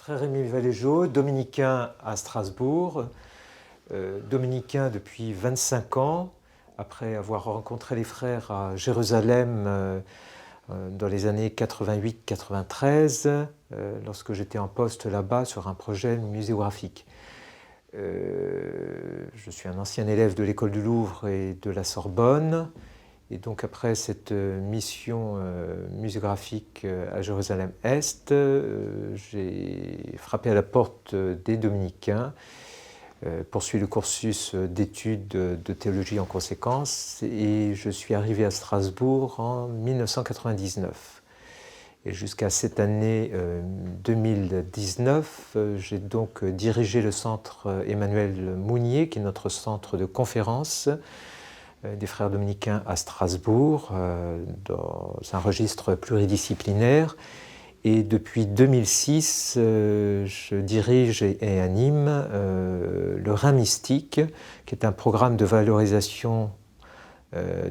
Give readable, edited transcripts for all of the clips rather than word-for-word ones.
Frère Émile Valéjot, dominicain à Strasbourg, dominicain depuis 25 ans, après avoir rencontré les frères à Jérusalem dans les années 88-93, lorsque j'étais en poste là-bas sur un projet muséographique. Je suis un ancien élève de l'école du Louvre et de la Sorbonne, et donc après cette mission muséographique à Jérusalem-Est, j'ai frappé à la porte des Dominicains, poursuivi le cursus d'études de théologie en conséquence, et je suis arrivé à Strasbourg en 1999. Et jusqu'à cette année 2019, j'ai donc dirigé le centre Emmanuel Mounier, qui est notre centre de conférence des frères dominicains à Strasbourg, dans un registre pluridisciplinaire. Et depuis 2006, je dirige et anime le Rhin Mystique, qui est un programme de valorisation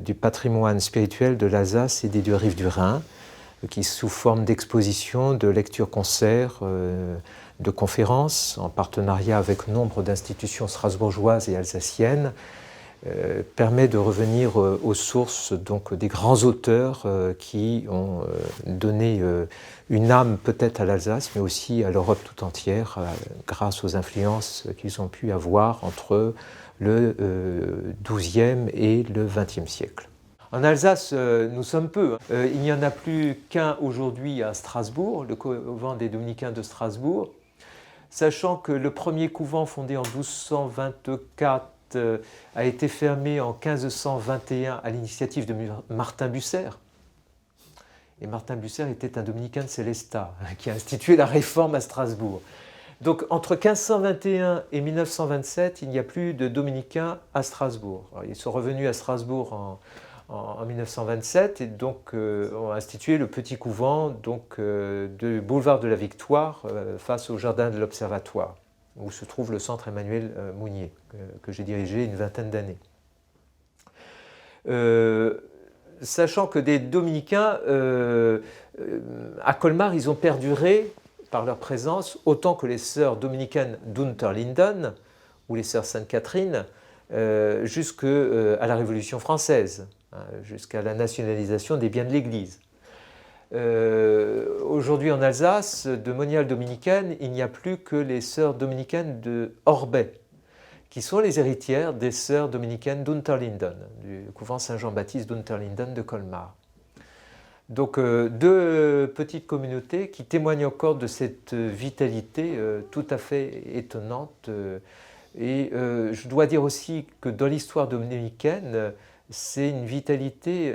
du patrimoine spirituel de l'Alsace et des deux rives du Rhin, qui sous forme d'expositions, de lectures-concerts, de conférences, en partenariat avec nombre d'institutions strasbourgeoises et alsaciennes, permet de revenir aux sources donc, des grands auteurs qui ont donné une âme peut-être à l'Alsace, mais aussi à l'Europe tout entière, grâce aux influences qu'ils ont pu avoir entre le XIIe et le XXe siècle. En Alsace, nous sommes peu. Il n'y en a plus qu'un aujourd'hui à Strasbourg, le couvent des Dominicains de Strasbourg, sachant que le premier couvent fondé en 1224 a été fermé en 1521 à l'initiative de Martin Bucer. Et Martin Bucer était un dominicain de Célestat qui a institué la réforme à Strasbourg. Donc entre 1521 et 1927, il n'y a plus de dominicains à Strasbourg. Alors, ils sont revenus à Strasbourg en 1927 et donc ont institué le petit couvent donc, du boulevard de la Victoire face au jardin de l'Observatoire, où se trouve le centre Emmanuel Mounier, que j'ai dirigé une vingtaine d'années. Sachant que des dominicains, à Colmar, ils ont perduré par leur présence, autant que les sœurs dominicaines d'Unterlinden, ou les sœurs Sainte-Catherine, jusqu'à la Révolution française, jusqu'à la nationalisation des biens de l'Église. Aujourd'hui en Alsace, de moniales dominicaines, il n'y a plus que les sœurs dominicaines de Orbey, qui sont les héritières des sœurs dominicaines d'Unterlinden, du couvent Saint-Jean-Baptiste d'Unterlinden de Colmar. Donc deux petites communautés qui témoignent encore de cette vitalité tout à fait étonnante. Et je dois dire aussi que dans l'histoire dominicaine, c'est une vitalité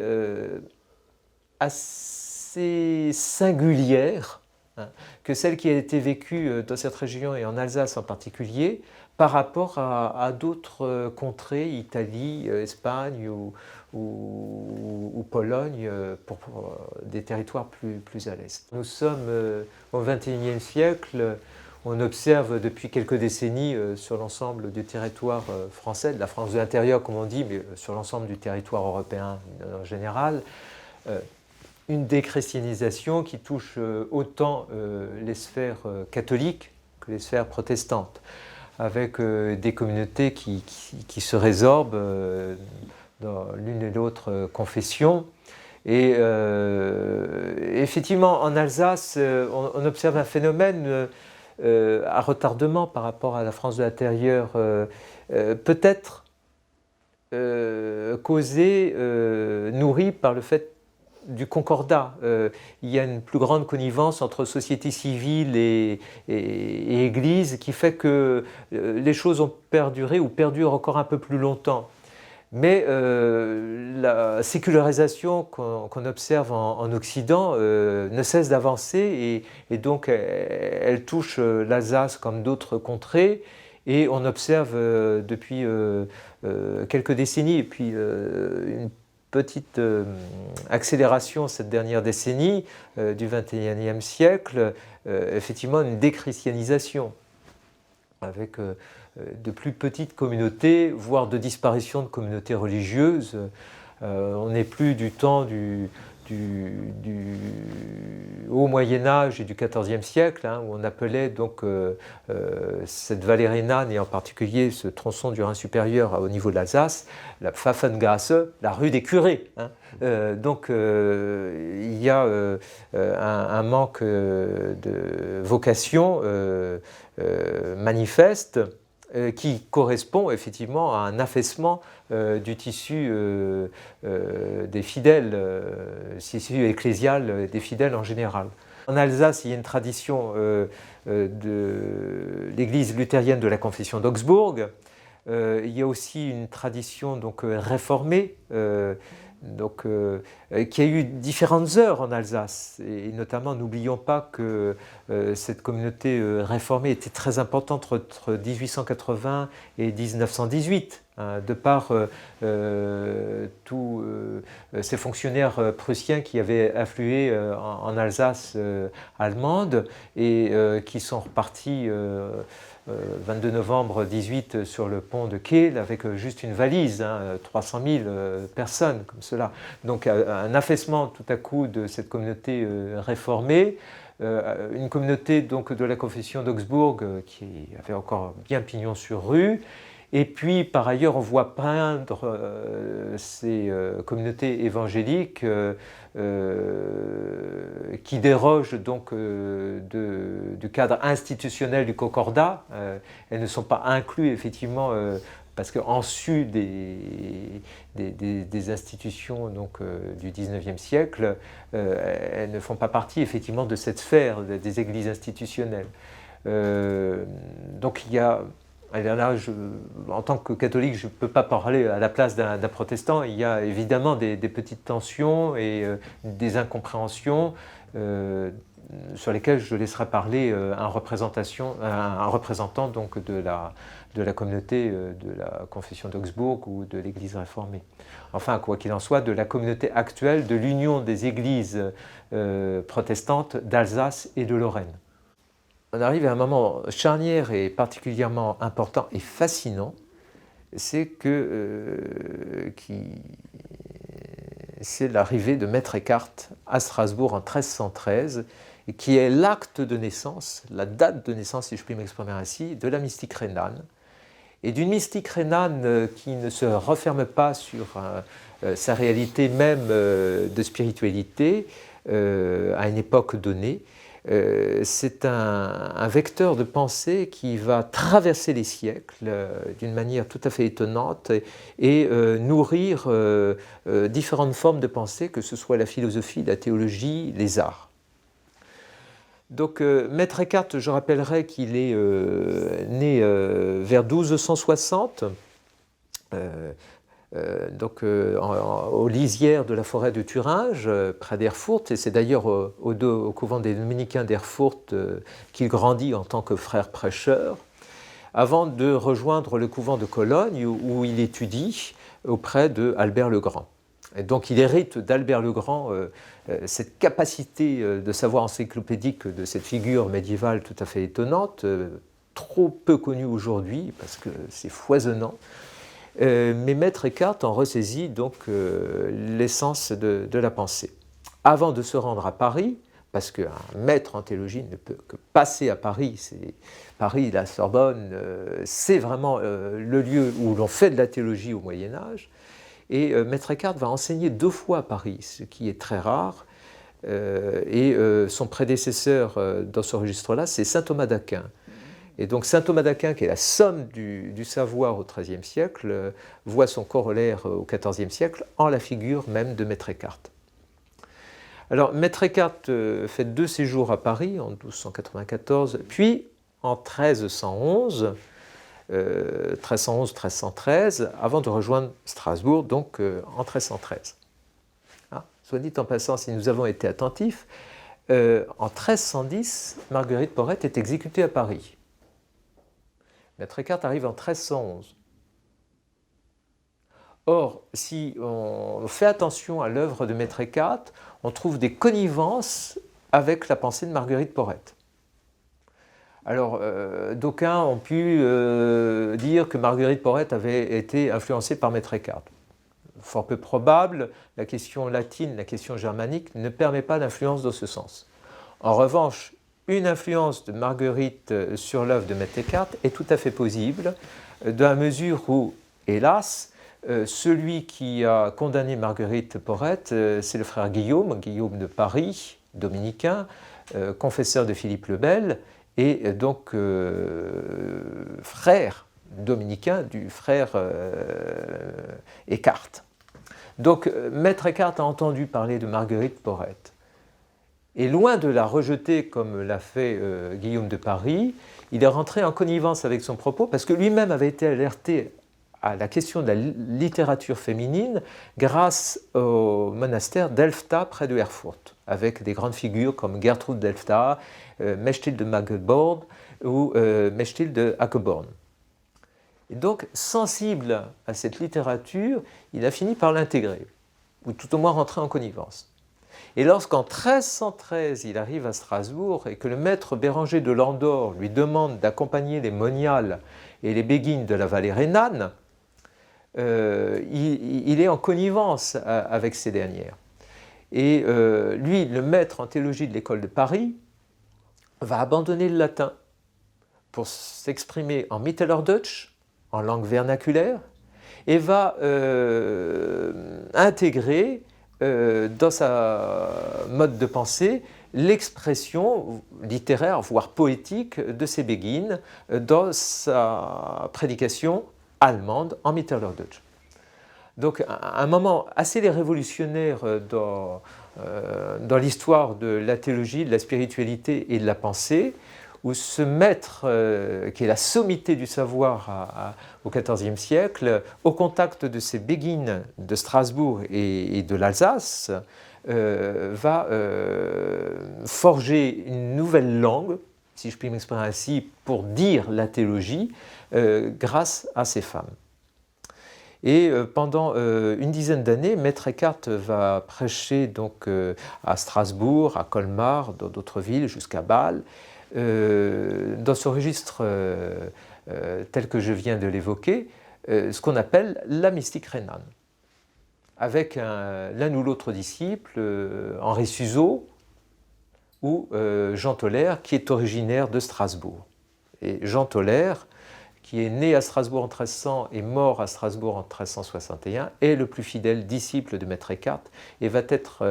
assez singulière, que celle qui a été vécue dans cette région et en Alsace en particulier, par rapport à d'autres contrées, Italie, Espagne ou Pologne, pour des territoires plus à l'est. Nous sommes au XXIe siècle. On observe depuis quelques décennies sur l'ensemble du territoire français, de la France de l'intérieur comme on dit, mais sur l'ensemble du territoire européen en général, une déchristianisation qui touche autant les sphères catholiques que les sphères protestantes, avec des communautés qui se résorbent dans l'une et l'autre confession. Et effectivement, en Alsace, on observe un phénomène à retardement par rapport à la France de l'intérieur, peut-être causé, nourri par le fait du concordat. Il y a une plus grande connivence entre société civile et Église qui fait que les choses ont perduré ou perdurent encore un peu plus longtemps. Mais la sécularisation qu'on observe en Occident ne cesse d'avancer et donc elle touche l'Alsace comme d'autres contrées et on observe depuis quelques décennies et puis une petite accélération cette dernière décennie du XXIe siècle, effectivement une déchristianisation avec de plus petites communautés, voire de disparition de communautés religieuses. On n'est plus du temps du du haut Moyen-Âge et du XIVe siècle, hein, où on appelait donc cette vallée rhénane, et en particulier ce tronçon du Rhin supérieur au niveau de l'Alsace, la Pfaffengasse, la rue des curés. Hein. Donc il y a un manque de vocation manifeste qui correspond effectivement à un affaissement du tissu des fidèles, tissu ecclésial des fidèles en général. En Alsace, il y a une tradition de l'église luthérienne de la confession d'Augsbourg. Il y a aussi une tradition donc, réformée, qui a eu différentes heures en Alsace. Et notamment, n'oublions pas que cette communauté réformée était très importante entre 1880 et 1918. De par tous ces fonctionnaires prussiens qui avaient afflué en Alsace allemande et qui sont repartis 22 novembre 18 sur le pont de Kehl avec juste une valise, 300 000 personnes comme cela. Donc un affaissement tout à coup de cette communauté réformée, une communauté donc de la confession d'Augsbourg qui avait encore bien pignon sur rue. Et puis, par ailleurs, on voit peindre ces communautés évangéliques qui dérogent donc du cadre institutionnel du Concordat. Elles ne sont pas incluses, effectivement, parce qu'en sus des institutions donc, du XIXe siècle, elles ne font pas partie, effectivement, de cette sphère des églises institutionnelles. Donc, il y a... Là, en tant que catholique, je ne peux pas parler à la place d'un protestant. Il y a évidemment des petites tensions et des incompréhensions sur lesquelles je laisserai parler un représentant donc, de la communauté de la confession d'Augsbourg ou de l'Église réformée. Enfin, quoi qu'il en soit, de la communauté actuelle de l'Union des églises protestantes d'Alsace et de Lorraine. On arrive à un moment charnière et particulièrement important et fascinant, c'est c'est l'arrivée de Maître Eckhart à Strasbourg en 1313, et qui est l'acte de naissance, la date de naissance, si je puis m'exprimer ainsi, de la mystique rhénane. Et d'une mystique rhénane qui ne se referme pas sur sa réalité même de spiritualité à une époque donnée. C'est un vecteur de pensée qui va traverser les siècles d'une manière tout à fait étonnante et nourrir différentes formes de pensée, que ce soit la philosophie, la théologie, les arts. Donc Maître Eckhart, je rappellerai qu'il est né vers 1260, aux lisières de la forêt de Thuringe, près d'Erfurt, et c'est d'ailleurs au couvent des dominicains d'Erfurt qu'il grandit en tant que frère prêcheur, avant de rejoindre le couvent de Cologne où il étudie auprès d'Albert le Grand. Et donc il hérite d'Albert le Grand cette capacité de savoir encyclopédique de cette figure médiévale tout à fait étonnante, trop peu connue aujourd'hui parce que c'est foisonnant. Mais Maître Eckhart en ressaisit donc l'essence de la pensée. Avant de se rendre à Paris, parce qu'un maître en théologie ne peut que passer à Paris, Paris, la Sorbonne, c'est vraiment le lieu où l'on fait de la théologie au Moyen-Âge. Et Maître Eckhart va enseigner 2 fois à Paris, ce qui est très rare. Et son prédécesseur dans ce registre-là, c'est saint Thomas d'Aquin. Et donc saint Thomas d'Aquin, qui est la somme du savoir au XIIIe siècle, voit son corollaire au XIVe siècle en la figure même de Maître Eckhart. Alors Maître Eckhart fait 2 séjours à Paris en 1294, puis en 1311, 1311-1313, avant de rejoindre Strasbourg, donc en 1313. Soit dit en passant, si nous avons été attentifs, en 1310, Marguerite Porret est exécutée à Paris. Maître Eckhart arrive en 1311. Or, si on fait attention à l'œuvre de Maître Eckhart, on trouve des connivences avec la pensée de Marguerite Porret. Alors, d'aucuns ont pu dire que Marguerite Porret avait été influencée par Maître Eckhart. fort peu probable, la question latine, la question germanique ne permet pas d'influence dans ce sens. En revanche, une influence de Marguerite sur l'œuvre de Maître Eckhart est tout à fait possible, dans la mesure où, hélas, celui qui a condamné Marguerite Porrette, c'est le frère Guillaume, Guillaume de Paris, dominicain, confesseur de Philippe le Bel, et donc frère dominicain du frère Eckhart. Donc Maître Eckhart a entendu parler de Marguerite Porrette. Et loin de la rejeter comme l'a fait Guillaume de Paris, il est rentré en connivence avec son propos parce que lui-même avait été alerté à la question de la littérature féminine grâce au monastère d'Elfta près de Erfurt, avec des grandes figures comme Gertrude d'Elfta, Mechtilde de Magdeburg ou Mechtilde de Hackeborn. Et donc, sensible à cette littérature, il a fini par l'intégrer, ou tout au moins rentrer en connivence. Et lorsqu'en 1313, il arrive à Strasbourg et que le maître Béranger de Landor lui demande d'accompagner les moniales et les béguines de la vallée rhénane, il est en connivence avec ces dernières. Et lui, le maître en théologie de l'école de Paris, va abandonner le latin pour s'exprimer en Mittelhochdeutsch, en langue vernaculaire, et va intégrer dans sa mode de pensée l'expression littéraire, voire poétique, de ces béguines dans sa prédication allemande en Mittelhochdeutsch. Donc un moment assez révolutionnaire dans l'histoire de la théologie, de la spiritualité et de la pensée, où ce maître, qui est la sommité du savoir au XIVe siècle, au contact de ces béguines de Strasbourg et de l'Alsace, va forger une nouvelle langue, si je puis m'exprimer ainsi, pour dire la théologie, grâce à ces femmes. Et pendant une dizaine d'années, Maître Eckhart va prêcher donc à Strasbourg, à Colmar, dans d'autres villes, jusqu'à Bâle, dans ce registre tel que je viens de l'évoquer, ce qu'on appelle la mystique rhénane, avec l'un ou l'autre disciple, Henri Suzeau ou Jean Toller, qui est originaire de Strasbourg. Et Jean Toller, qui est né à Strasbourg en 1300 et mort à Strasbourg en 1361, est le plus fidèle disciple de Maître Eckhart et va être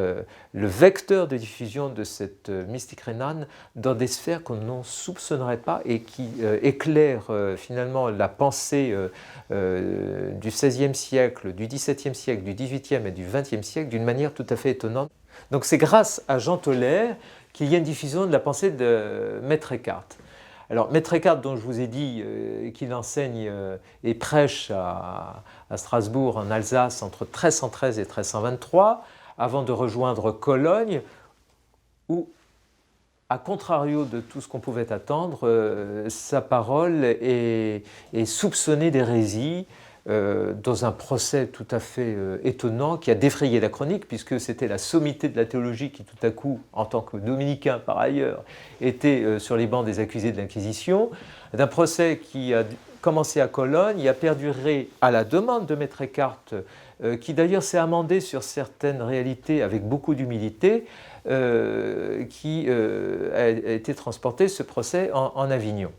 le vecteur de diffusion de cette mystique rhénane dans des sphères qu'on n'en soupçonnerait pas et qui éclairent finalement la pensée du XVIe siècle, du XVIIe siècle, du XVIIIe et du XXe siècle d'une manière tout à fait étonnante. Donc c'est grâce à Jean Toller qu'il y a une diffusion de la pensée de Maître Eckhart. Alors, Maître Eckhart, dont je vous ai dit qu'il enseigne et prêche à Strasbourg, en Alsace, entre 1313 et 1323, avant de rejoindre Cologne, où, à contrario de tout ce qu'on pouvait attendre, sa parole est soupçonnée d'hérésie, dans un procès tout à fait étonnant qui a défrayé la chronique, puisque c'était la sommité de la théologie qui tout à coup, en tant que dominicain par ailleurs, était sur les bancs des accusés de l'Inquisition, d'un procès qui a commencé à Cologne, il a perduré à la demande de Maître Eckhart, qui d'ailleurs s'est amendé sur certaines réalités avec beaucoup d'humilité, qui a été transporté, ce procès, en Avignon.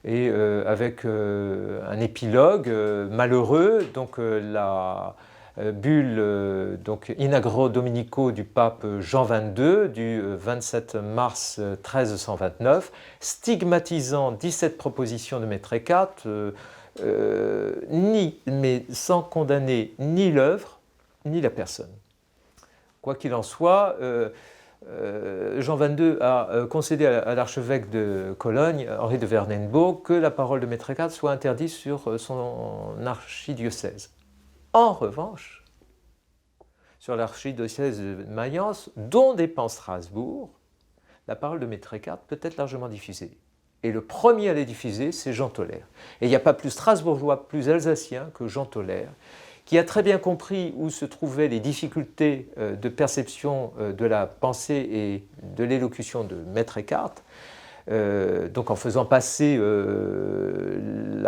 Et avec un épilogue malheureux, donc la bulle In Agro Dominico du pape Jean XXII du 27 mars 1329, stigmatisant 17 propositions de Maître Eckhart, mais sans condamner ni l'œuvre ni la personne. Quoi qu'il en soit, Jean XXII a concédé à l'archevêque de Cologne, Henri de Vernenbourg, que la parole de Maître Eckhart soit interdite sur son archidiocèse. En revanche, sur l'archidiocèse de Mayence, dont dépend Strasbourg, la parole de Maître Eckhart peut être largement diffusée. Et le premier à les diffuser, c'est Jean Toller. Et il n'y a pas plus strasbourgeois, plus alsacien que Jean Toller, qui a très bien compris où se trouvaient les difficultés de perception de la pensée et de l'élocution de Maître Eckhart, donc en faisant passer le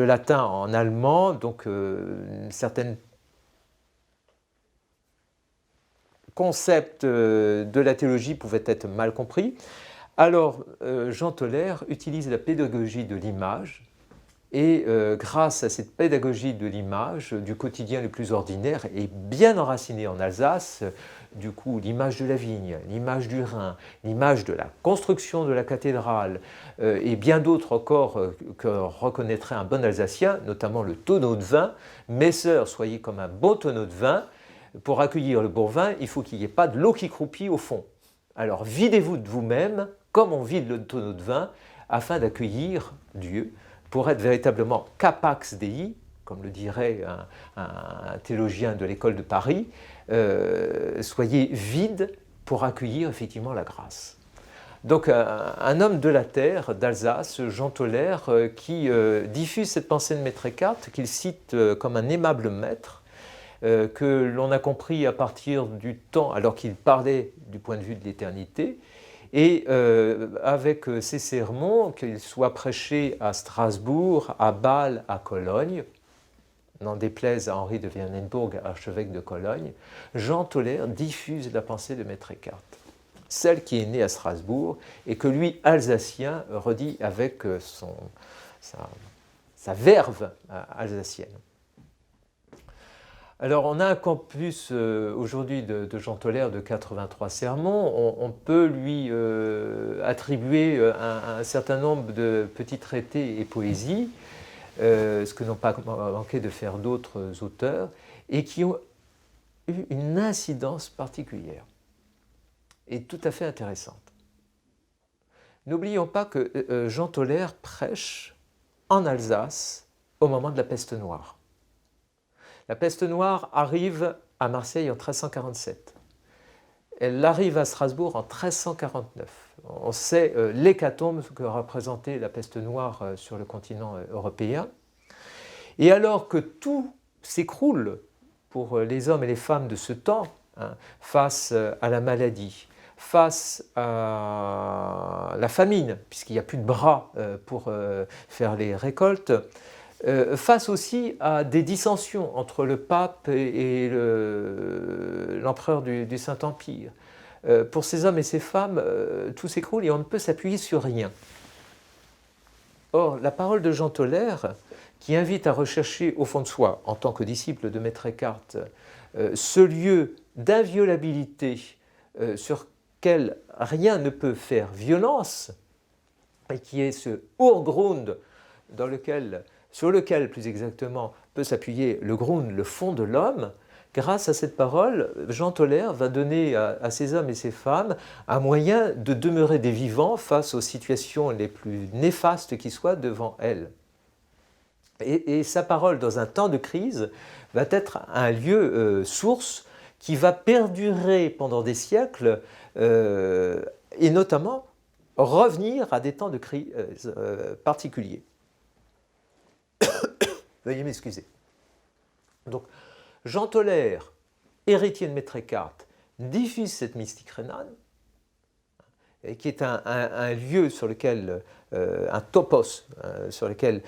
latin en allemand, donc une certaine concept de la théologie pouvait être mal compris. Alors, Jean Tolère utilise la pédagogie de l'image, et grâce à cette pédagogie de l'image, du quotidien le plus ordinaire, et bien enracinée en Alsace, du coup l'image de la vigne, l'image du Rhin, l'image de la construction de la cathédrale, et bien d'autres encore que reconnaîtrait un bon Alsacien, notamment le tonneau de vin. Mes sœurs, soyez comme un beau tonneau de vin. Pour accueillir le bon vin, il faut qu'il n'y ait pas de l'eau qui croupit au fond. Alors videz-vous de vous-même, comme on vide le tonneau de vin, afin d'accueillir Dieu, pour être véritablement capax Dei, comme le dirait un théologien de l'école de Paris, soyez vide pour accueillir effectivement la grâce. Donc un homme de la terre, d'Alsace, Jean Tolère, qui diffuse cette pensée de Maître Eckhart, qu'il cite comme un aimable maître, que l'on a compris à partir du temps, alors qu'il parlait du point de vue de l'éternité, et avec ces sermons, qu'ils soient prêchés à Strasbourg, à Bâle, à Cologne, n'en déplaise à Henri de Wernenburg, archevêque de Cologne, Jean Tolère diffuse la pensée de Maître Eckhart, celle qui est née à Strasbourg et que lui, alsacien, redit avec sa verve alsacienne. Alors, on a un campus aujourd'hui de Jean Tolère de 83 sermons. On peut lui attribuer un certain nombre de petits traités et poésies, ce que n'ont pas manqué de faire d'autres auteurs, et qui ont eu une incidence particulière et tout à fait intéressante. N'oublions pas que Jean Tolère prêche en Alsace au moment de la peste noire. La peste noire arrive à Marseille en 1347. Elle arrive à Strasbourg en 1349. On sait l'hécatombe que représentait la peste noire sur le continent européen. Et alors que tout s'écroule pour les hommes et les femmes de ce temps, face à la maladie, face à la famine, puisqu'il n'y a plus de bras pour faire les récoltes, face aussi à des dissensions entre le pape et l'empereur du Saint-Empire. Pour ces hommes et ces femmes, tout s'écroule et on ne peut s'appuyer sur rien. Or, la parole de Jean Tolère, qui invite à rechercher au fond de soi, en tant que disciple de Maître Eckhart, ce lieu d'inviolabilité sur lequel rien ne peut faire violence, et qui est ce Urgrund sur lequel, plus exactement, peut s'appuyer le Grund, le fond de l'homme. Grâce à cette parole, Jean Tolère va donner à ces hommes et ces femmes un moyen de demeurer des vivants face aux situations les plus néfastes qui soient devant elles. Et sa parole, dans un temps de crise, va être un lieu source qui va perdurer pendant des siècles et notamment revenir à des temps de crise particuliers. Veuillez m'excuser. Donc, Jean Tolère, héritier de Maître Eckhart, diffuse cette mystique rhénane, qui est un lieu sur lequel, un topos, sur lequel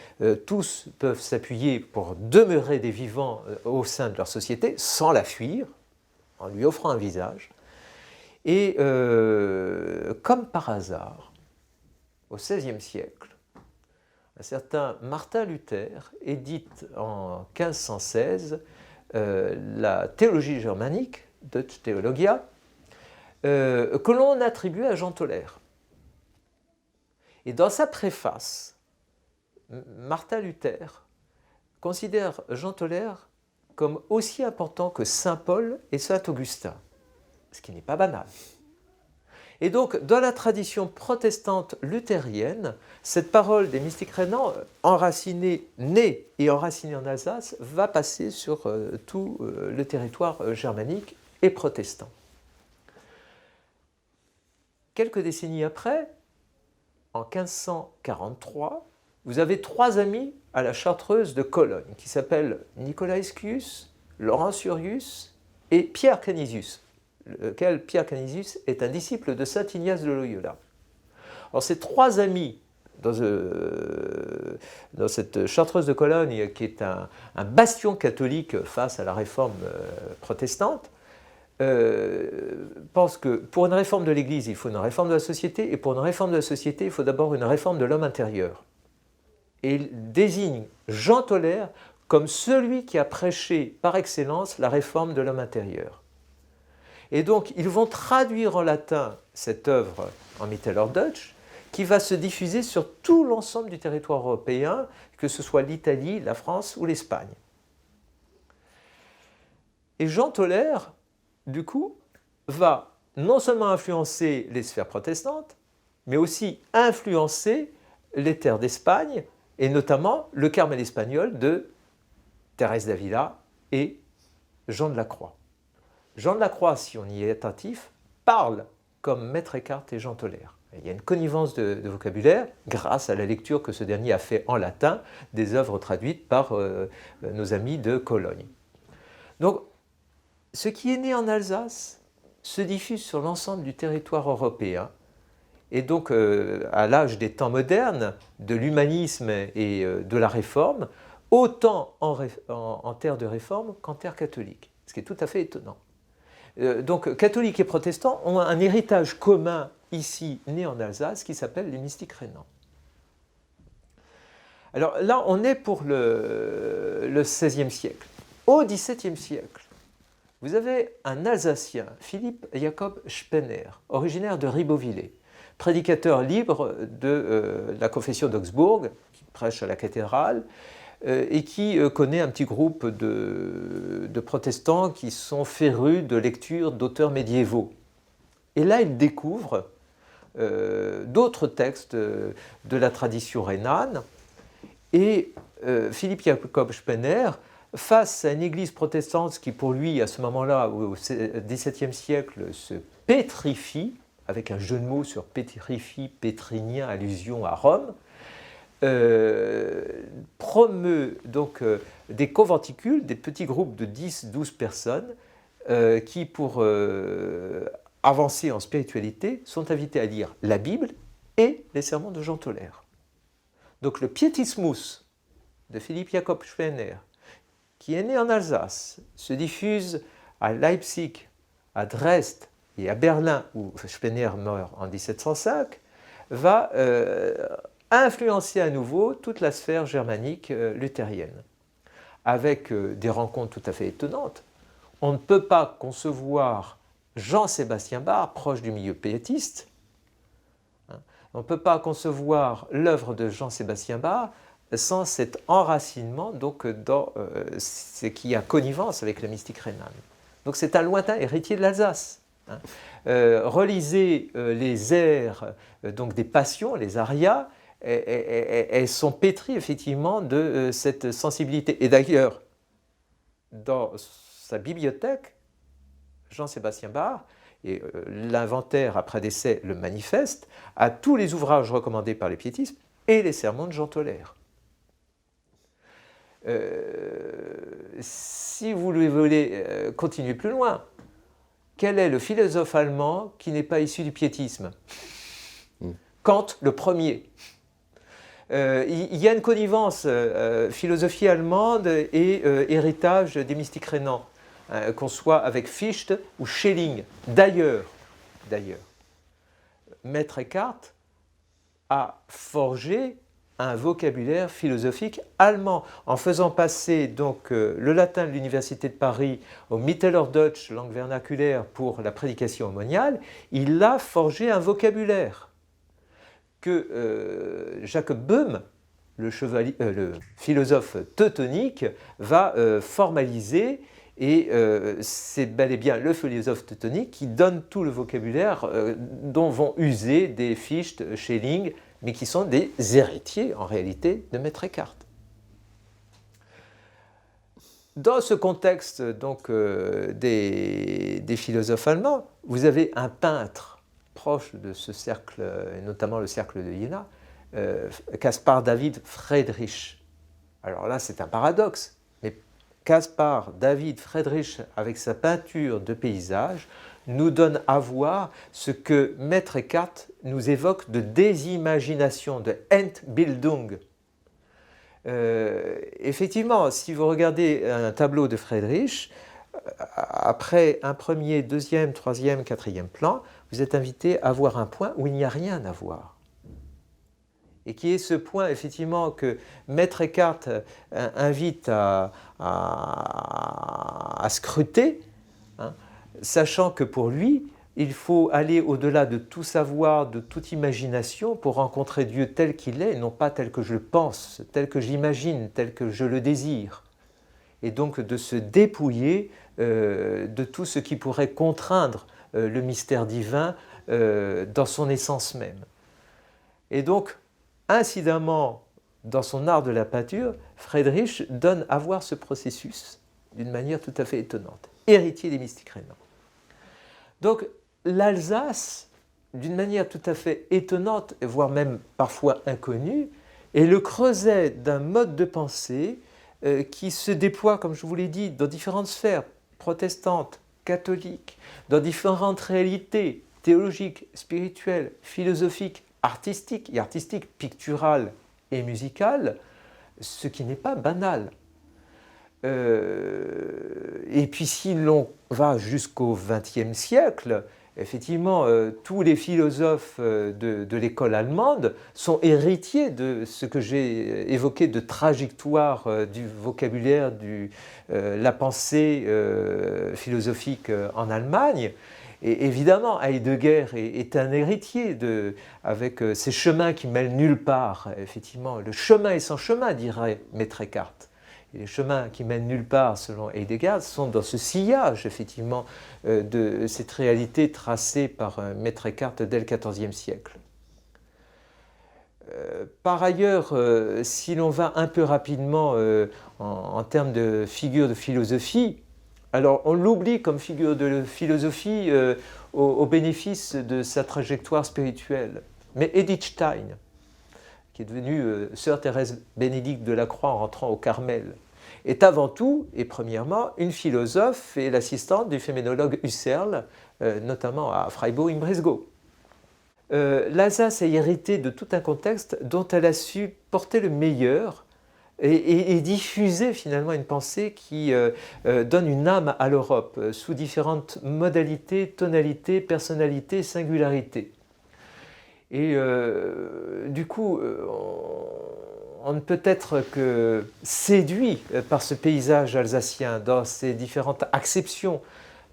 tous peuvent s'appuyer pour demeurer des vivants au sein de leur société, sans la fuir, en lui offrant un visage. Et comme par hasard, au XVIe siècle, un certain Martin Luther édite en 1516 la théologie germanique, Deutsche Theologia, que l'on attribue à Jean Tolère. Et dans sa préface, Martin Luther considère Jean Tolère comme aussi important que Saint Paul et Saint Augustin, ce qui n'est pas banal. Et donc, dans la tradition protestante luthérienne, cette parole des mystiques rhénans, née et enracinée en Alsace, va passer sur tout le territoire germanique et protestant. Quelques décennies après, en 1543, vous avez trois amis à la Chartreuse de Cologne qui s'appellent Nicolas Eschius, Laurent Surius et Pierre Canisius, lequel Pierre Canisius est un disciple de saint Ignace de Loyola. Alors ces trois amis, dans cette Chartreuse de Cologne, qui est un bastion catholique face à la réforme protestante, pense que pour une réforme de l'Église, il faut une réforme de la société, et pour une réforme de la société, il faut d'abord une réforme de l'homme intérieur. Et il désigne Jean Tolaire comme celui qui a prêché par excellence la réforme de l'homme intérieur. Et donc, ils vont traduire en latin cette œuvre en Mittelhochdeutsch, qui va se diffuser sur tout l'ensemble du territoire européen, que ce soit l'Italie, la France ou l'Espagne. Et Jean Tolaire, du coup, va non seulement influencer les sphères protestantes, mais aussi influencer les terres d'Espagne, et notamment le Carmel espagnol de Thérèse d'Avila et Jean de la Croix. Jean de la Croix, si on y est attentif, parle comme Maître Eckhart et Jean Tolaire. Il y a une connivence de vocabulaire grâce à la lecture que ce dernier a fait en latin des œuvres traduites par nos amis de Cologne. Donc, ce qui est né en Alsace se diffuse sur l'ensemble du territoire européen. Et donc, à l'âge des temps modernes, de l'humanisme et de la réforme, autant en terre de réforme qu'en terre catholique, ce qui est tout à fait étonnant. Donc, catholiques et protestants ont un héritage commun ici, né en Alsace, qui s'appelle les mystiques rhénans. Alors là, on est pour le XVIe siècle. Au XVIIe siècle, vous avez un Alsacien, Philippe Jacob Spener, originaire de Ribeauvillé, prédicateur libre de la confession d'Augsbourg, qui prêche à la cathédrale, et qui connaît un petit groupe de protestants qui sont férus de lecture d'auteurs médiévaux. Et là, il découvre d'autres textes de la tradition rhénane, et Philippe Jacob Spener, face à une église protestante qui, pour lui, à ce moment-là, au XVIIe siècle, se pétrifie, avec un jeu de mots sur pétrifie, pétrinien, allusion à Rome, promeut donc des conventicules, des petits groupes de 10-12 personnes qui, pour avancer en spiritualité, sont invités à lire la Bible et les sermons de Jean Tolaire. Donc le Pietismus de Philippe Jacob Spener, qui est né en Alsace, se diffuse à Leipzig, à Dresde et à Berlin, où Spener meurt en 1705, va influencer à nouveau toute la sphère germanique luthérienne, avec des rencontres tout à fait étonnantes. On ne peut pas concevoir Jean-Sébastien Bach, proche du milieu piétiste. On ne peut pas concevoir l'œuvre de Jean-Sébastien Bach sans cet enracinement donc, dans ce qui a connivence avec la mystique rhénane. Donc c'est un lointain héritier de l'Alsace. Relisez les airs donc des passions, les arias, elles sont pétries effectivement de cette sensibilité. Et d'ailleurs, dans sa bibliothèque, Jean-Sébastien Bach, et l'inventaire après décès le manifeste, a tous les ouvrages recommandés par les piétistes et les sermons de Jean Tolaire. Si vous voulez continuer plus loin, quel est le philosophe allemand qui n'est pas issu du piétisme ? Kant, le premier. Il y a une connivence philosophie allemande et héritage des mystiques rhénans, qu'on soit avec Fichte ou Schelling. D'ailleurs, Maître Eckhart a forgé un vocabulaire philosophique allemand, en faisant passer donc le latin de l'Université de Paris au Mittelhochdeutsch, langue vernaculaire pour la prédication aumoniale. Il a forgé un vocabulaire que Jacob Böhm, le philosophe teutonique, va formaliser, et c'est bel et bien le philosophe teutonique qui donne tout le vocabulaire dont vont user des Fichte, Schelling, mais qui sont des héritiers en réalité de Maître Eckhart. Dans ce contexte donc, des philosophes allemands, vous avez un peintre proche de ce cercle, et notamment le cercle de Jena, Caspar David Friedrich. Alors là, c'est un paradoxe, mais Caspar David Friedrich, avec sa peinture de paysage, nous donne à voir ce que Maître Eckhart nous évoque de désimagination, de Entbildung. Effectivement, si vous regardez un tableau de Friedrich, après un premier, deuxième, troisième, quatrième plan, vous êtes invité à voir un point où il n'y a rien à voir. Et qui est ce point, effectivement, que Maître Eckhart invite à scruter, hein, sachant que pour lui, il faut aller au-delà de tout savoir, de toute imagination, pour rencontrer Dieu tel qu'il est, et non pas tel que je le pense, tel que j'imagine, tel que je le désire. Et donc de se dépouiller de tout ce qui pourrait contraindre le mystère divin dans son essence même. Et donc, incidemment, dans son art de la peinture, Friedrich donne à voir ce processus d'une manière tout à fait étonnante. Héritier des mystiques rénants. Donc, l'Alsace, d'une manière tout à fait étonnante, voire même parfois inconnue, est le creuset d'un mode de pensée qui se déploie, comme je vous l'ai dit, dans différentes sphères, protestantes, catholiques, dans différentes réalités théologiques, spirituelles, philosophiques, artistiques, picturales et musicales, ce qui n'est pas banal. Et puis si l'on va jusqu'au XXe siècle, effectivement, tous les philosophes de l'école allemande sont héritiers de ce que j'ai évoqué de trajectoire du vocabulaire de la pensée philosophique en Allemagne. Et évidemment, Heidegger est un héritier avec ses chemins qui mêlent nulle part. Effectivement, le chemin est sans chemin, dirait Maître Eckhart. Et les chemins qui mènent nulle part, selon Heidegger, sont dans ce sillage, effectivement, de cette réalité tracée par Maître Eckhart dès le XIVe siècle. Par ailleurs, si l'on va un peu rapidement en termes de figure de philosophie, alors on l'oublie comme figure de philosophie au bénéfice de sa trajectoire spirituelle. Mais Edith Stein, qui est devenue sœur Thérèse Bénédicte de la Croix en rentrant au Carmel, est avant tout et premièrement une philosophe et l'assistante du phénoménologue Husserl, notamment à Freiburg-im-Brisgau. L'Alsace a hérité de tout un contexte dont elle a su porter le meilleur et diffuser finalement une pensée qui donne une âme à l'Europe sous différentes modalités, tonalités, personnalités, singularités. Et du coup, on ne peut être que séduit par ce paysage alsacien dans ses différentes acceptions,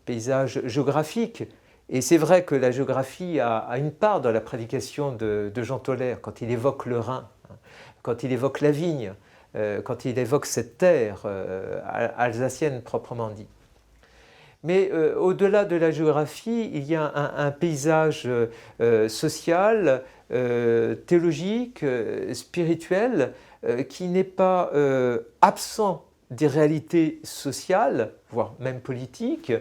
paysage géographique. Et c'est vrai que la géographie a une part dans la prédication de Jean Toller quand il évoque le Rhin, quand il évoque la vigne, quand il évoque cette terre alsacienne proprement dit. Mais au-delà de la géographie, il y a un paysage social, théologique, spirituel, qui n'est pas absent des réalités sociales, voire même politiques,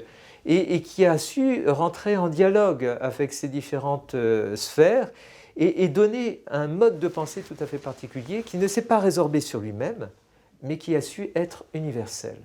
et qui a su rentrer en dialogue avec ces différentes sphères et donner un mode de pensée tout à fait particulier qui ne s'est pas résorbé sur lui-même, mais qui a su être universel.